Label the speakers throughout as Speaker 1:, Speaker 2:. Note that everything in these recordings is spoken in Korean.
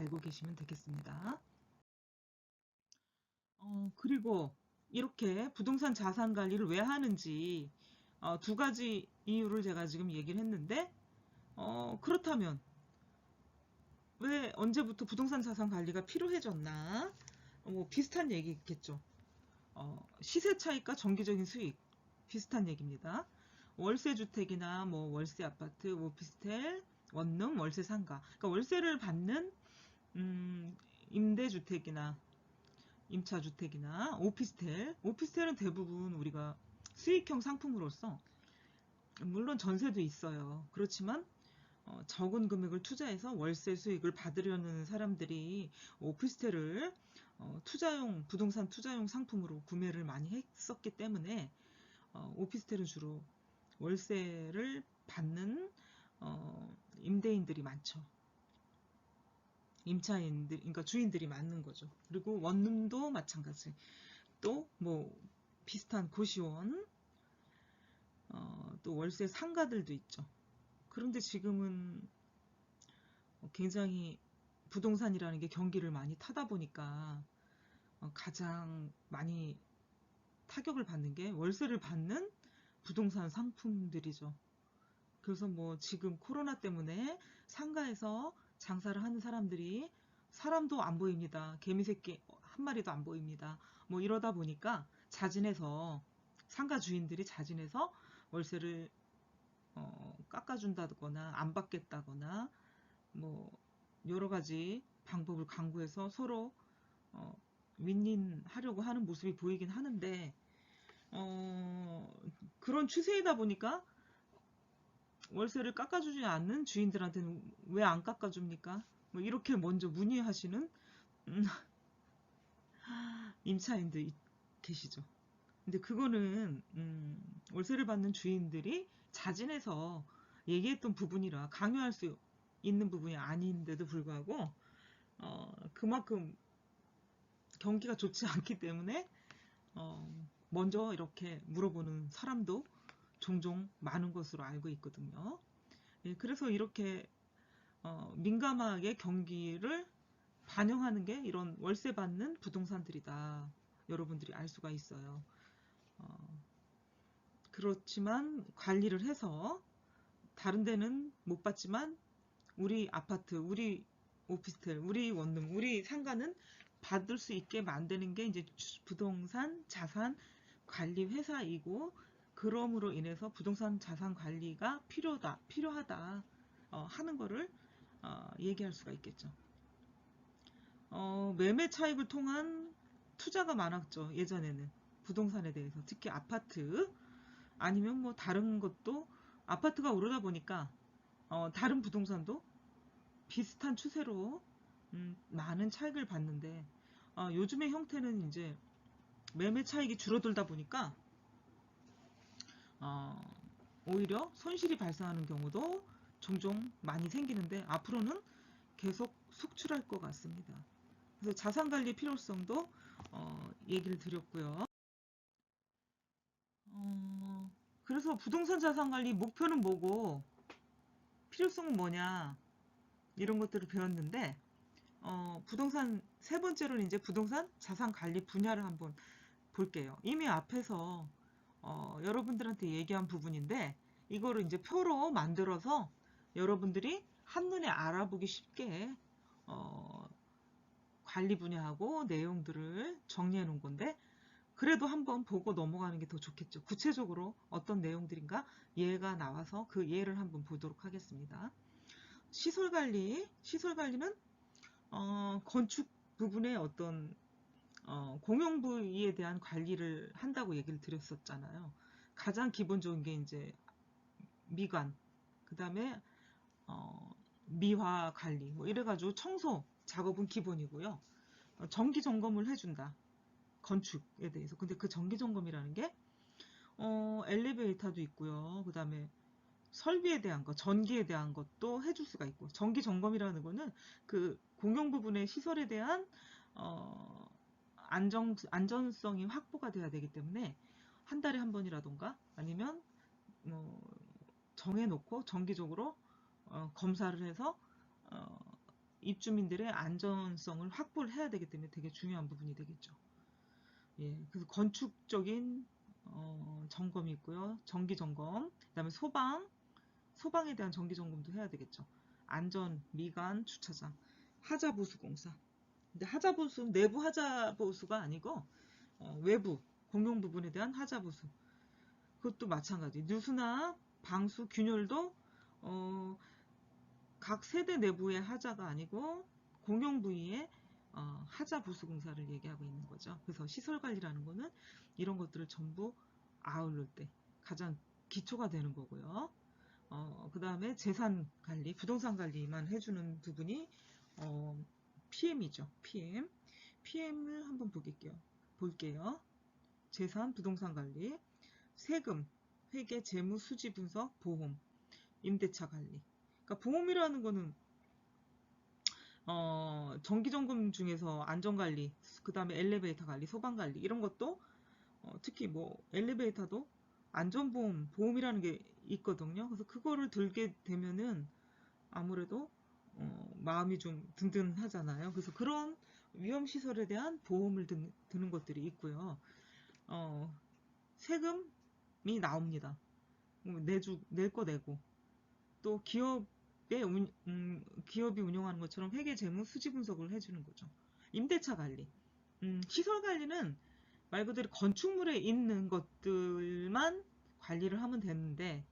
Speaker 1: 알고 계시면 되겠습니다. 그리고 이렇게 부동산 자산 관리를 왜 하는지 두 가지 이유를 제가 지금 얘기를 했는데 그렇다면 왜 언제부터 부동산 자산 관리가 필요해졌나? 뭐 비슷한 얘기겠죠. 시세 차익과 정기적인 수익 비슷한 얘기입니다. 월세 주택이나 뭐 월세 아파트, 오피스텔, 원룸, 월세 상가. 그러니까 월세를 받는 임대주택이나 임차주택이나 오피스텔은 대부분 우리가 수익형 상품으로서 물론 전세도 있어요. 그렇지만 적은 금액을 투자해서 월세 수익을 받으려는 사람들이 오피스텔을 부동산 투자용 상품으로 구매를 많이 했었기 때문에 오피스텔은 주로 월세를 받는 임대인들이 많죠. 임차인들, 그러니까 주인들이 많은 거죠. 그리고 원룸도 마찬가지. 또 뭐 비슷한 고시원, 또 월세 상가들도 있죠. 그런데 지금은 굉장히 부동산이라는 게 경기를 많이 타다 보니까 가장 많이 타격을 받는 게 월세를 받는 부동산 상품들이죠. 그래서 뭐 지금 코로나 때문에 상가에서 장사를 하는 사람들이 사람도 안 보입니다. 개미새끼 한 마리도 안 보입니다. 뭐 이러다 보니까 자진해서 상가 주인들이 자진해서 월세를 깎아준다거나 안 받겠다거나 뭐 여러 가지 방법을 강구해서 서로 어, 윈윈하려고 하는 모습이 보이긴 하는데 그런 추세이다 보니까 월세를 깎아주지 않는 주인들한테는 왜 안 깎아줍니까? 뭐 이렇게 먼저 문의하시는 음, 임차인들 계시죠. 근데 그거는 월세를 받는 주인들이 자진해서 얘기했던 부분이라 강요할 수 있는 부분이 아닌데도 불구하고 그만큼 경기가 좋지 않기 때문에 먼저 이렇게 물어보는 사람도 종종 많은 것으로 알고 있거든요. 예, 그래서 이렇게 민감하게 경기를 반영하는 게 이런 월세 받는 부동산들이다. 여러분들이 알 수가 있어요. 어, 그렇지만 관리를 해서 다른 데는 못 받지만 우리 아파트, 우리 오피스텔, 우리 원룸, 우리 상가는 받을 수 있게 만드는 게 이제 부동산 자산 관리 회사이고 그럼으로 인해서 부동산 자산 관리가 필요하다 하는 거를 얘기할 수가 있겠죠. 매매 차익을 통한 투자가 많았죠. 예전에는 부동산에 대해서 특히 아파트 아니면 뭐 다른 것도 아파트가 오르다 보니까 다른 부동산도 비슷한 추세로 많은 차익을 봤는데 요즘의 형태는 이제 매매 차익이 줄어들다 보니까 어, 오히려 손실이 발생하는 경우도 종종 많이 생기는데 앞으로는 계속 속출할 것 같습니다. 그래서 자산관리 필요성도 얘기를 드렸고요. 그래서 부동산 자산관리 목표는 뭐고 필요성은 뭐냐 이런 것들을 배웠는데 부동산 세 번째로는 이제 부동산 자산관리 분야를 한번 볼게요. 이미 앞에서 여러분들한테 얘기한 부분인데 이거를 이제 표로 만들어서 여러분들이 한눈에 알아보기 쉽게 어, 관리 분야하고 내용들을 정리해 놓은 건데 그래도 한번 보고 넘어가는 게 더 좋겠죠. 구체적으로 어떤 내용들인가 예가 나와서 그 예를 한번 보도록 하겠습니다. 시설관리는 건축 부분의 어떤 공용 부위에 대한 관리를 한다고 얘기를 드렸었잖아요. 가장 기본적인 게 이제 미관, 그 다음에 미화 관리, 뭐 이래가지고 청소 작업은 기본이고요. 정기 점검을 해준다. 건축에 대해서. 근데 그 정기 점검이라는 게 엘리베이터도 있고요. 그 다음에 설비에 대한 것, 전기에 대한 것도 해줄 수가 있고, 정기 점검이라는 거는 그 공용 부분의 시설에 대한 안전성이 확보가 돼야 되기 때문에 한 달에 한 번이라던가 아니면 정해놓고 정기적으로 검사를 해서 어, 입주민들의 안전성을 확보를 해야 되기 때문에 되게 중요한 부분이 되겠죠. 예, 그래서 건축적인 점검이 있고요. 정기 점검, 그다음에 소방에 대한 정기 점검도 해야 되겠죠. 안전, 미관, 주차장, 하자 보수 공사. 근데 하자 보수 내부 하자 보수가 아니고 외부 공용 부분에 대한 하자 보수. 그것도 마찬가지. 누수나 방수 균열도 어, 각 세대 내부의 하자가 아니고 공용 부위의 하자 보수 공사를 얘기하고 있는 거죠. 그래서 시설 관리라는 거는 이런 것들을 전부 아울러 때 가장 기초가 되는 거고요. 그 다음에 재산 관리, 부동산 관리만 해주는 부분이 PM이죠. PM. PM을 한번 볼게요. 재산, 부동산 관리, 세금, 회계, 재무, 수지 분석, 보험, 임대차 관리. 그러니까 보험이라는 거는 정기점검 중에서 안전관리, 그 다음에 엘리베이터 관리, 소방관리 이런 것도 특히 뭐 엘리베이터도 안전보험, 보험이라는 게 있거든요. 그래서 그거를 들게 되면은 아무래도 마음이 좀 든든하잖아요. 그래서 그런 위험시설에 대한 보험을 드는 것들이 있고요. 세금이 나옵니다. 낼 거 내고 또 기업이 운영하는 것처럼 회계 재무 수지 분석을 해주는 거죠. 임대차 관리. 시설 관리는 말 그대로 건축물에 있는 것들만 관리를 하면 되는데,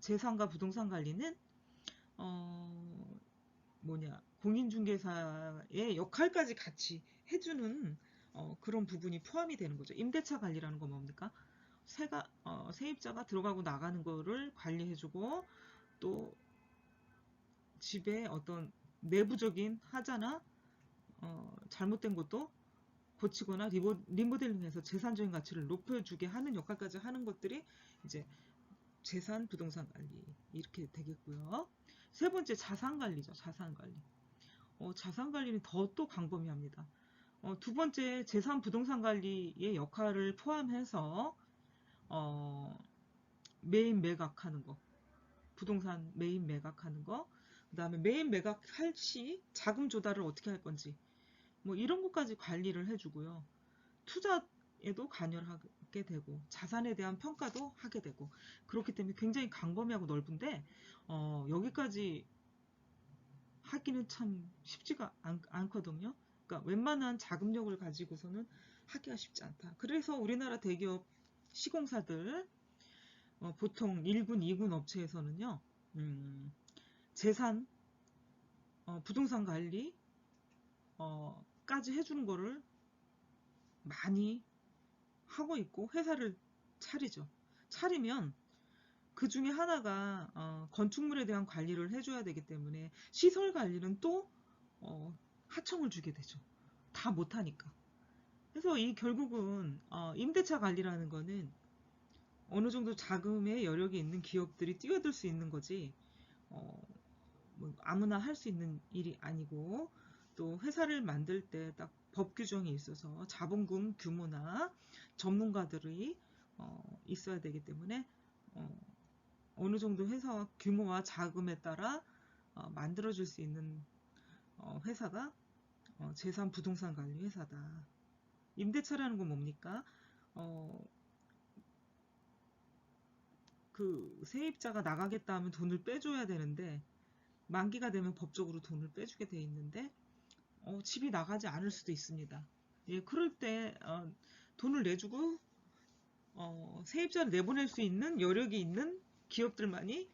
Speaker 1: 재산과 부동산 관리는, 공인중개사의 역할까지 같이 해주는 그런 부분이 포함이 되는 거죠. 임대차 관리라는 건 뭡니까? 세입자가 들어가고 나가는 거를 관리해주고, 또 집에 어떤 내부적인 하자나 잘못된 것도 고치거나 리모델링해서 재산적인 가치를 높여주게 하는 역할까지 하는 것들이 이제 재산 부동산 관리 이렇게 되겠고요. 세 번째 자산 관리죠. 자산 관리. 자산 관리는 더 또 광범위합니다. 두 번째 재산 부동산 관리의 역할을 포함해서 매입 매각하는 거, 부동산 매입 매각하는 거, 그 다음에 매입 매각할 시 자금 조달을 어떻게 할 건지 뭐 이런 것까지 관리를 해주고요. 투자에도 관여를 하게 되고 자산에 대한 평가도 하게 되고 그렇기 때문에 굉장히 광범위하고 넓은데 여기까지 하기는 참 쉽지가 않거든요. 그러니까 웬만한 자금력을 가지고서는 하기가 쉽지 않다. 그래서 우리나라 대기업 시공사들 보통 1군, 2군 업체에서는요. 재산, 부동산 관리 까지 해주는 거를 많이 하고 있고 회사를 차리죠. 차리면 그 중에 하나가 건축물에 대한 관리를 해줘야 되기 때문에 시설 관리는 또 하청을 주게 되죠. 다 못하니까. 그래서 이 결국은 임대차 관리라는 거는 어느 정도 자금의 여력이 있는 기업들이 뛰어들 수 있는 거지 뭐 아무나 할 수 있는 일이 아니고 또 회사를 만들 때 딱 법 규정이 있어서 자본금 규모나 전문가들이 있어야 되기 때문에 어느 정도 회사 규모와 자금에 따라 만들어질 수 있는 회사가 재산 부동산 관리 회사다. 임대차라는 건 뭡니까? 그 세입자가 나가겠다 하면 돈을 빼줘야 되는데 만기가 되면 법적으로 돈을 빼주게 돼 있는데 집이 나가지 않을 수도 있습니다. 예, 그럴 때 돈을 내주고 세입자를 내보낼 수 있는 여력이 있는 기업들만이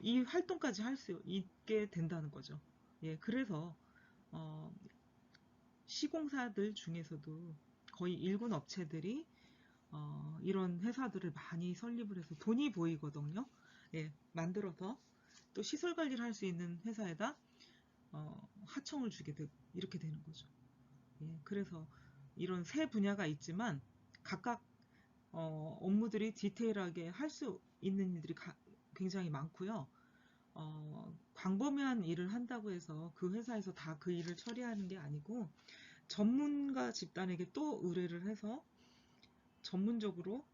Speaker 1: 이 활동까지 할 수 있게 된다는 거죠. 예, 그래서 시공사들 중에서도 거의 1군 업체들이 이런 회사들을 많이 설립을 해서 돈이 보이거든요. 예, 만들어서 또 시설 관리를 할 수 있는 회사에다 하청을 주게 되고 이렇게 되는 거죠. 예, 그래서 이런 세 분야가 있지만 각각 업무들이 디테일하게 할 수 있는 일들이 굉장히 많고요. 광범위한 일을 한다고 해서 그 회사에서 다 그 일을 처리하는 게 아니고 전문가 집단에게 또 의뢰를 해서 전문적으로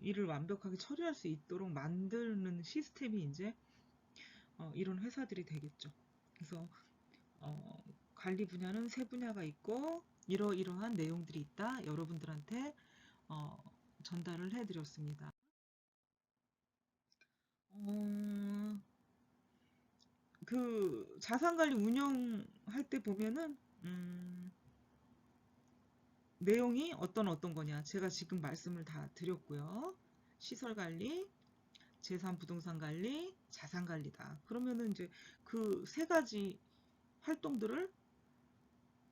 Speaker 1: 일을 완벽하게 처리할 수 있도록 만드는 시스템이 이제 이런 회사들이 되겠죠. 그래서 관리 분야는 세 분야가 있고 이러이러한 내용들이 있다. 여러분들한테 전달을 해드렸습니다. 그 자산관리 운영할 때 보면은 내용이 어떤 거냐 제가 지금 말씀을 다 드렸고요. 시설관리, 재산 부동산 관리, 자산 관리다. 그러면은 이제 그 세 가지 활동들을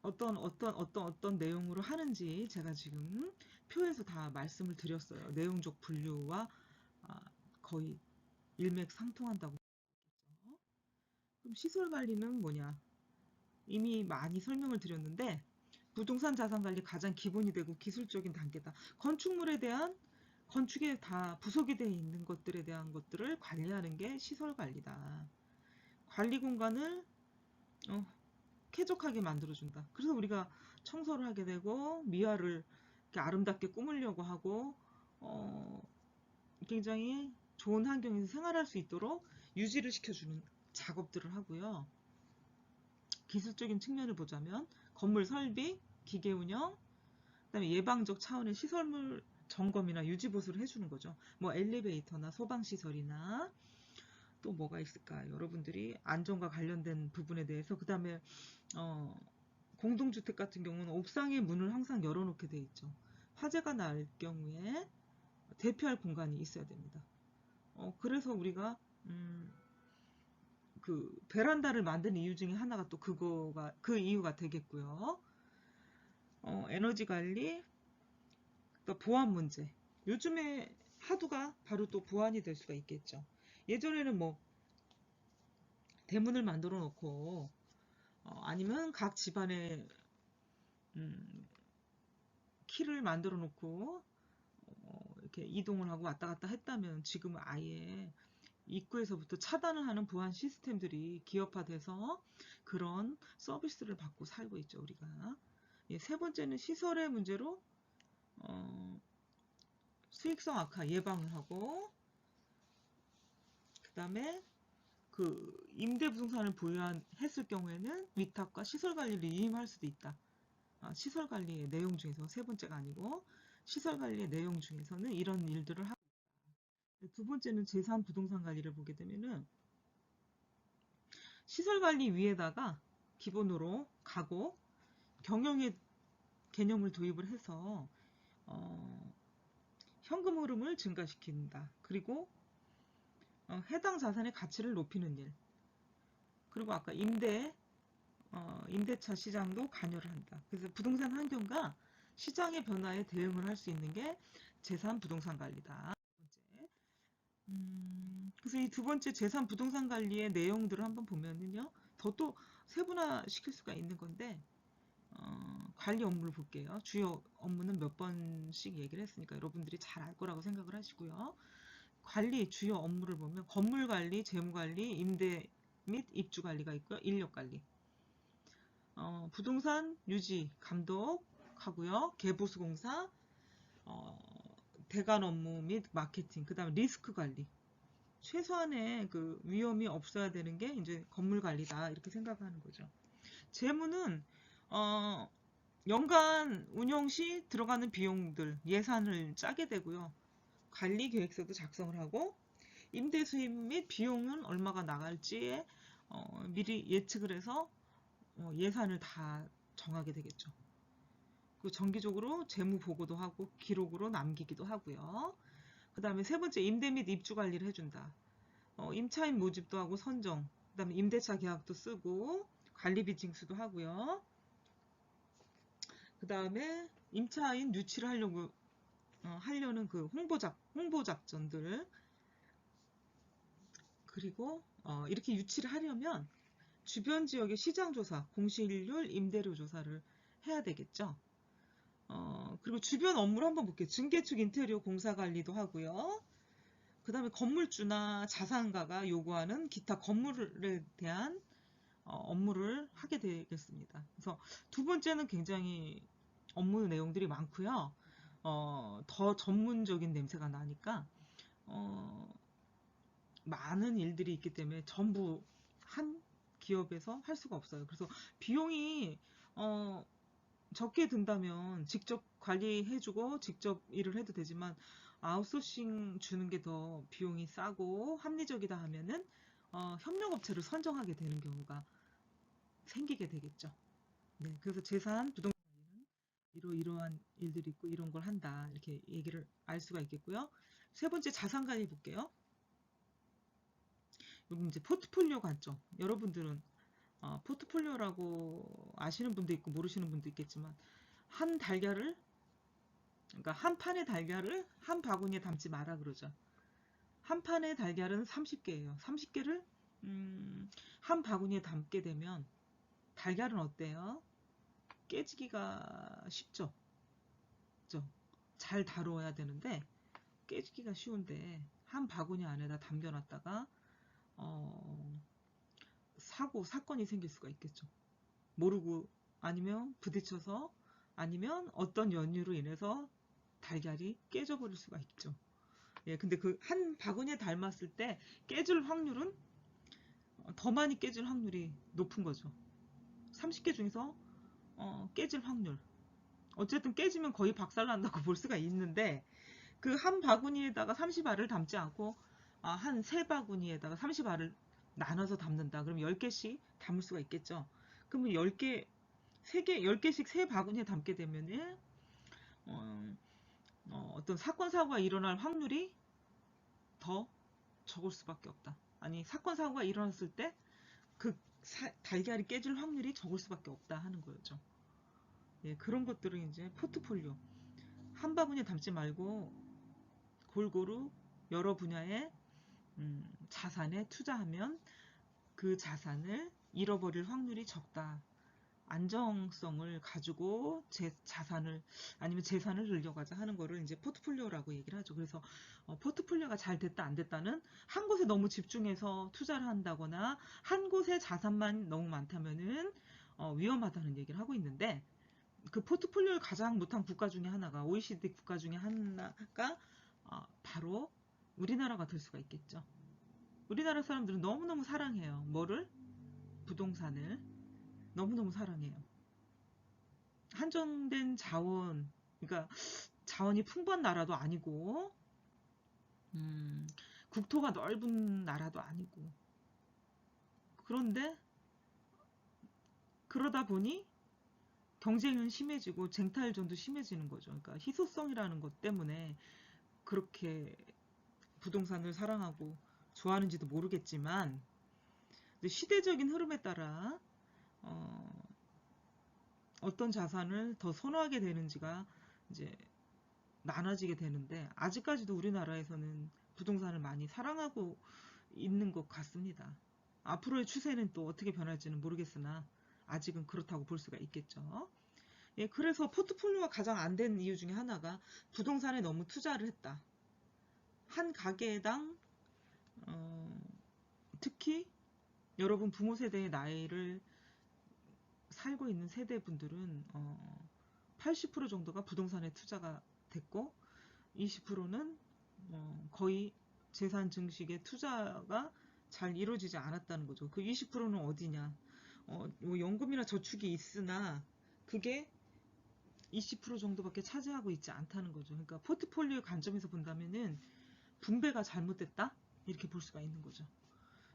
Speaker 1: 어떤 내용으로 하는지 제가 지금 표에서 다 말씀을 드렸어요. 내용적 분류와 아, 거의 일맥상통한다고 했죠. 그럼 시설 관리는 뭐냐? 이미 많이 설명을 드렸는데 부동산 자산 관리 가장 기본이 되고 기술적인 단계다. 건축물에 대한 건축에 다 부속이 되어 있는 것들에 대한 것들을 관리하는 게 시설 관리다. 관리 공간을 어, 쾌적하게 만들어준다. 그래서 우리가 청소를 하게 되고 미화를 이렇게 아름답게 꾸미려고 하고 어, 굉장히 좋은 환경에서 생활할 수 있도록 유지를 시켜주는 작업들을 하고요. 기술적인 측면을 보자면 건물 설비, 기계 운영, 그다음에 예방적 차원의 시설물 점검이나 유지 보수를 해주는 거죠. 뭐 엘리베이터나 소방 시설이나 또 뭐가 있을까? 여러분들이 안전과 관련된 부분에 대해서 그다음에 공동주택 같은 경우는 옥상에 문을 항상 열어놓게 돼 있죠. 화재가 날 경우에 대피할 공간이 있어야 됩니다. 그래서 우리가 그 베란다를 만든 이유 중에 하나가 또 그거가 그 이유가 되겠고요. 에너지 관리, 또 보안 문제. 요즘에 하두가 바로 또 보안이 될 수가 있겠죠. 예전에는 뭐 대문을 만들어 놓고 아니면 각 집안에 음, 키를 만들어 놓고 이렇게 이동을 하고 왔다 갔다 했다면 지금은 아예 입구에서부터 차단을 하는 보안 시스템들이 기업화돼서 그런 서비스를 받고 살고 있죠, 우리가. 예, 세 번째는 시설의 문제로 수익성 악화 예방을 하고 그다음에 그 임대 부동산을 보유했을 경우에는 위탁과 시설 관리를 위임할 수도 있다. 시설 관리의 내용 중에서 세 번째가 아니고 시설 관리의 내용 중에서는 이런 일들을 하고 있다. 두 번째는 재산 부동산 관리를 보게 되면은 시설 관리 위에다가 기본으로 가고 경영의 개념을 도입을 해서 현금 흐름을 증가시킨다. 그리고 해당 자산의 가치를 높이는 일. 그리고 아까 임대차 시장도 관여를 한다. 그래서 부동산 환경과 시장의 변화에 대응을 할 수 있는 게 재산 부동산 관리다. 그래서 이 두 번째 재산 부동산 관리의 내용들을 한번 보면은요, 더 또 세분화 시킬 수가 있는 건데, 관리 업무를 볼게요. 주요 업무는 몇 번씩 얘기를 했으니까 여러분들이 잘 알 거라고 생각을 하시고요. 관리, 주요 업무를 보면 건물 관리, 재무 관리, 임대 및 입주 관리가 있고요. 인력 관리. 부동산 유지, 감독하고요. 개보수 공사, 어, 대관 업무 및 마케팅, 그 다음에 리스크 관리. 최소한의 그 위험이 없어야 되는 게 이제 건물 관리다. 이렇게 생각하는 거죠. 재무는, 연간 운영 시 들어가는 비용들, 예산을 짜게 되고요. 관리 계획서도 작성을 하고, 임대 수입 및 비용은 얼마가 나갈지에 미리 예측을 해서 예산을 다 정하게 되겠죠. 그 정기적으로 재무 보고도 하고 기록으로 남기기도 하고요. 그 다음에 세 번째 임대 및 입주 관리를 해준다. 임차인 모집도 하고 선정, 그 다음에 임대차 계약도 쓰고 관리비 징수도 하고요. 그 다음에 임차인 유치를 하려는 그 홍보 작전들 그리고 이렇게 유치를 하려면 주변 지역의 시장 조사, 공실률, 임대료 조사를 해야 되겠죠. 그리고 주변 업무를 한번 볼게요. 증개축 인테리어 공사 관리도 하고요. 그 다음에 건물주나 자산가가 요구하는 기타 건물에 대한 업무를 하게 되겠습니다. 그래서 두 번째는 굉장히 업무 내용들이 많고요. 더 전문적인 냄새가 나니까 많은 일들이 있기 때문에 전부 한 기업에서 할 수가 없어요. 그래서 비용이 적게 든다면 직접 관리해주고 직접 일을 해도 되지만 아웃소싱 주는 게 더 비용이 싸고 합리적이다 하면은 협력업체를 선정하게 되는 경우가 생기게 되겠죠. 네, 그래서 재산, 부동산 관리는 이러이러한 일들이 있고 이런 걸 한다 이렇게 얘기를 알 수가 있겠고요. 세 번째 자산 관리 볼게요. 여기 이제 포트폴리오 관점. 여러분들은 포트폴리오라고 아시는 분도 있고 모르시는 분도 있겠지만 한 달걀을 그러니까 한 판의 달걀을 한 바구니에 담지 마라 그러죠. 한 판의 달걀은 30개예요. 30개를 한 바구니에 담게 되면 달걀은 어때요? 깨지기가 쉽죠. 그죠? 잘 다뤄야 되는데 깨지기가 쉬운데 한 바구니 안에다 담겨놨다가 사건이 생길 수가 있겠죠. 모르고 아니면 부딪혀서 아니면 어떤 연유로 인해서 달걀이 깨져버릴 수가 있죠. 예, 근데 그 한 바구니에 담았을 때 깨질 확률은 더 많이 깨질 확률이 높은 거죠. 30개 중에서 깨질 확률. 어쨌든 깨지면 거의 박살난다고 볼 수가 있는데 그 한 바구니에다가 30알을 담지 않고 한 세 바구니에다가 30알을 나눠서 담는다. 그럼 10개씩 담을 수가 있겠죠. 그러면 10개, 3개, 10개씩 세 바구니에 담게 되면은 어떤 사건 사고가 일어날 확률이 더 적을 수밖에 없다. 아니 사건 사고가 일어났을 때 그 달걀이 깨질 확률이 적을 수밖에 없다 하는 거죠. 예, 그런 것들은 이제 포트폴리오 한 바구니에 담지 말고 골고루 여러 분야의 자산에 투자하면 그 자산을 잃어버릴 확률이 적다. 안정성을 가지고 자산을 아니면 재산을 늘려가자 하는 거를 이제 포트폴리오라고 얘기를 하죠. 그래서 포트폴리오가 잘 됐다 안 됐다는 한 곳에 너무 집중해서 투자를 한다거나 한 곳에 자산만 너무 많다면은 위험하다는 얘기를 하고 있는데 그 포트폴리오를 가장 못한 국가 중에 하나가 OECD 국가 중에 하나가 바로 우리나라가 될 수가 있겠죠. 우리나라 사람들은 너무너무 사랑해요. 뭐를? 부동산을 너무너무 사랑해요. 한정된 자원, 그러니까 자원이 풍부한 나라도 아니고, 국토가 넓은 나라도 아니고. 그런데 그러다 보니 경쟁은 심해지고 쟁탈전도 심해지는 거죠. 그러니까 희소성이라는 것 때문에 그렇게 부동산을 사랑하고 좋아하는지도 모르겠지만 시대적인 흐름에 따라 어떤 자산을 더 선호하게 되는지가 이제 나눠지게 되는데 아직까지도 우리나라에서는 부동산을 많이 사랑하고 있는 것 같습니다. 앞으로의 추세는 또 어떻게 변할지는 모르겠으나 아직은 그렇다고 볼 수가 있겠죠. 예, 그래서 포트폴리오가 가장 안 된 이유 중에 하나가 부동산에 너무 투자를 했다. 한 가게당 특히 여러분 부모 세대의 나이를 살고 있는 세대분들은 80% 정도가 부동산에 투자가 됐고 20%는 거의 재산 증식에 투자가 잘 이루어지지 않았다는 거죠. 그 20%는 어디냐? 뭐 연금이나 저축이 있으나 그게 20% 정도밖에 차지하고 있지 않다는 거죠. 그러니까 포트폴리오 관점에서 본다면은 분배가 잘못됐다? 이렇게 볼 수가 있는 거죠.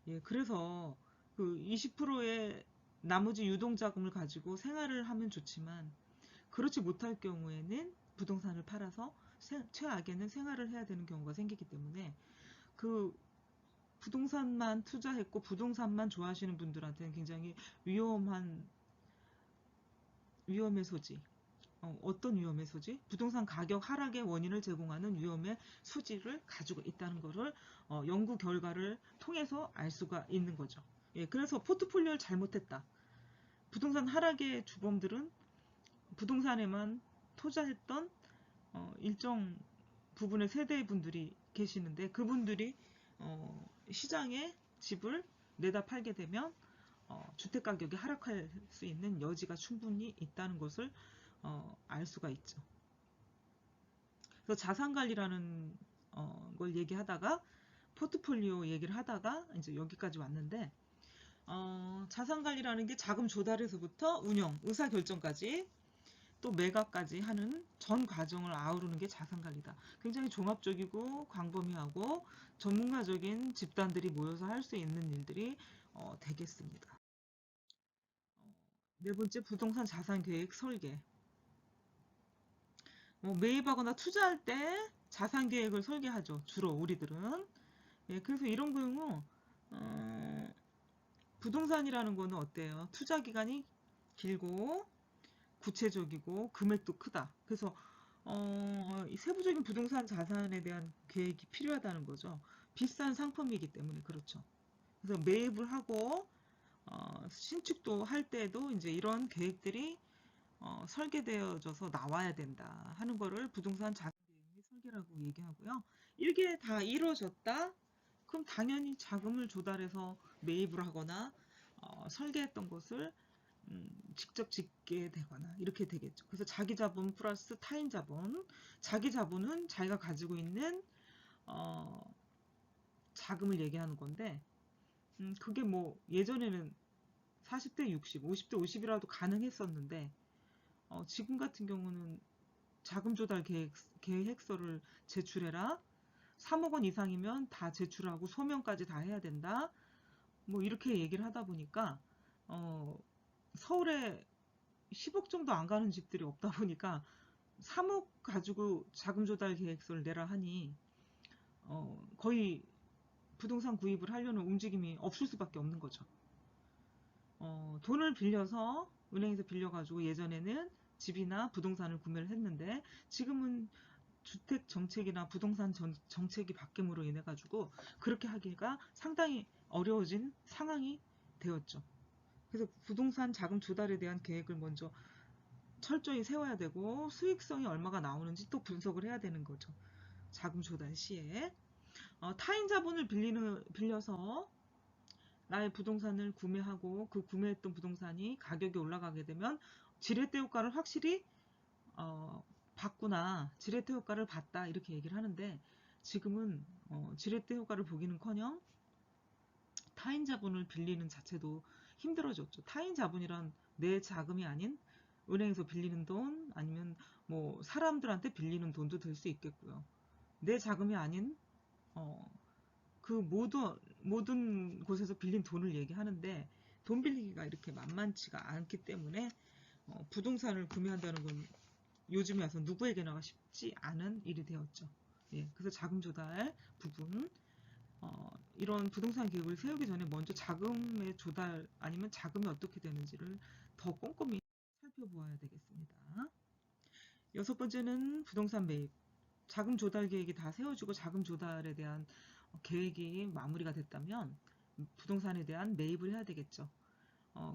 Speaker 1: 예, 그래서 그 20%의 나머지 유동자금을 가지고 생활을 하면 좋지만 그렇지 못할 경우에는 부동산을 팔아서 최악에는 생활을 해야 되는 경우가 생기기 때문에 그 부동산만 투자했고 부동산만 좋아하시는 분들한테는 굉장히 위험의 소지. 어떤 위험의 소지? 부동산 가격 하락의 원인을 제공하는 위험의 소지를 가지고 있다는 것을 연구 결과를 통해서 알 수가 있는 거죠. 예, 그래서 포트폴리오를 잘못했다. 부동산 하락의 주범들은 부동산에만 투자했던 일정 부분의 세대분들이 계시는데 그분들이 시장에 집을 내다 팔게 되면 주택가격이 하락할 수 있는 여지가 충분히 있다는 것을 알 수가 있죠. 그래서 자산관리라는 걸 얘기하다가 포트폴리오 얘기를 하다가 이제 여기까지 왔는데 자산관리라는 게 자금 조달에서부터 운영, 의사결정까지 또 매각까지 하는 전 과정을 아우르는 게 자산관리다. 굉장히 종합적이고 광범위하고 전문가적인 집단들이 모여서 할 수 있는 일들이 되겠습니다. 네 번째, 부동산 자산계획 설계. 매입하거나 투자할 때 자산계획을 설계하죠. 주로 우리들은. 예, 그래서 이런 경우 부동산이라는 거는 어때요? 투자 기간이 길고 구체적이고 금액도 크다. 그래서 이 세부적인 부동산 자산에 대한 계획이 필요하다는 거죠. 비싼 상품이기 때문에 그렇죠. 그래서 매입을 하고 신축도 할 때도 이제 이런 계획들이 설계되어져서 나와야 된다 하는 거를 부동산 자산 계획 설계라고 얘기하고요. 이게 다 이루어졌다? 그럼 당연히 자금을 조달해서 매입을 하거나 설계했던 것을 직접 짓게 되거나 이렇게 되겠죠. 그래서 자기 자본 플러스 타인 자본. 자기 자본은 자기가 가지고 있는 어, 자금을 얘기하는 건데 그게 뭐 예전에는 40대 60, 50대 50이라도 가능했었는데 지금 같은 경우는 자금 조달 계획서를 제출해라. 3억 원 이상이면 다 제출하고 소명까지 다 해야 된다. 뭐 이렇게 얘기를 하다 보니까 서울에 10억 정도 안 가는 집들이 없다 보니까 3억 가지고 자금 조달 계획서를 내라 하니 거의 부동산 구입을 하려는 움직임이 없을 수밖에 없는 거죠. 돈을 빌려서 은행에서 빌려가지고 예전에는 집이나 부동산을 구매를 했는데 지금은 주택 정책이나 부동산 정책이 바뀜으로 인해 가지고 그렇게 하기가 상당히 어려워진 상황이 되었죠. 그래서 부동산 자금 조달에 대한 계획을 먼저 철저히 세워야 되고 수익성이 얼마가 나오는지 또 분석을 해야 되는 거죠. 자금 조달 시에 타인 자본을 빌려서 나의 부동산을 구매하고 그 구매했던 부동산이 가격이 올라가게 되면 지렛대 효과를 확실히 봤구나, 지렛대 효과를 봤다 이렇게 얘기를 하는데 지금은 지렛대 효과를 보기는커녕 타인 자본을 빌리는 자체도 힘들어졌죠. 타인 자본이란 내 자금이 아닌 은행에서 빌리는 돈 아니면 뭐 사람들한테 빌리는 돈도 될 수 있겠고요. 내 자금이 아닌 그 모든 곳에서 빌린 돈을 얘기하는데 돈 빌리기가 이렇게 만만치가 않기 때문에 부동산을 구매한다는 건 요즘에 와서 누구에게나 쉽지 않은 일이 되었죠. 예, 그래서 자금 조달 부분 이런 부동산 계획을 세우기 전에 먼저 자금의 조달 아니면 자금이 어떻게 되는지를 더 꼼꼼히 살펴보아야 되겠습니다. 여섯 번째는 부동산 매입. 자금 조달 계획이 다 세워지고 자금 조달에 대한 계획이 마무리가 됐다면 부동산에 대한 매입을 해야 되겠죠.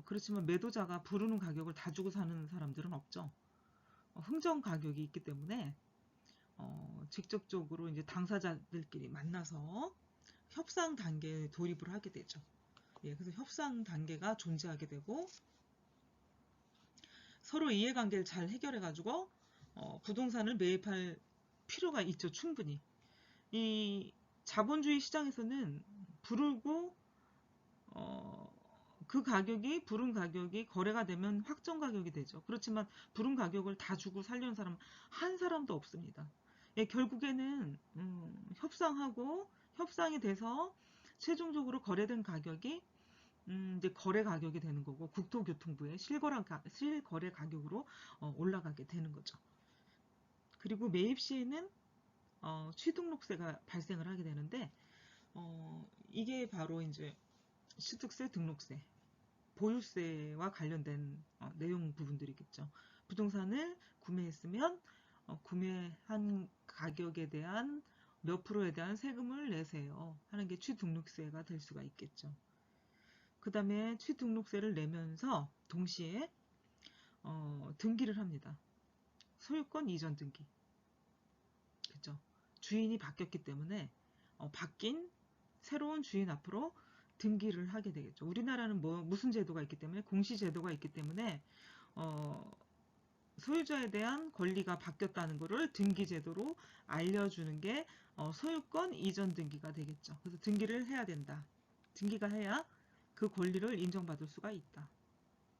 Speaker 1: 그렇지만 매도자가 부르는 가격을 다 주고 사는 사람들은 없죠. 흥정 가격이 있기 때문에 직접적으로 이제 당사자들끼리 만나서 협상 단계에 돌입을 하게 되죠. 예, 그래서 협상 단계가 존재하게 되고 서로 이해관계를 잘 해결해가지고 부동산을 매입할 필요가 있죠. 충분히. 이 자본주의 시장에서는 부르고 그 가격이 부른 가격이 거래가 되면 확정 가격이 되죠. 그렇지만 부른 가격을 다 주고 살려는 사람은 한 사람도 없습니다. 예, 결국에는 협상하고 협상이 돼서 최종적으로 거래된 가격이 이제 거래 가격이 되는 거고 국토교통부의 실거래 가격으로 올라가게 되는 거죠. 그리고 매입 시에는 취등록세가 발생을 하게 되는데 이게 바로 이제 취득세, 등록세, 보유세와 관련된 내용 부분들이겠죠. 부동산을 구매했으면 구매한 가격에 대한 몇 프로에 대한 세금을 내세요 하는 게 취등록세가 될 수가 있겠죠. 그 다음에 취등록세를 내면서 동시에 등기를 합니다. 소유권 이전 등기. 그죠? 주인이 바뀌었기 때문에 바뀐 새로운 주인 앞으로 등기를 하게 되겠죠. 우리나라는 무슨 제도가 있기 때문에 공시제도가 있기 때문에 소유자에 대한 권리가 바뀌었다는 것을 등기제도로 알려주는 게 소유권 이전 등기가 되겠죠. 그래서 등기를 해야 된다. 등기가 해야 그 권리를 인정받을 수가 있다.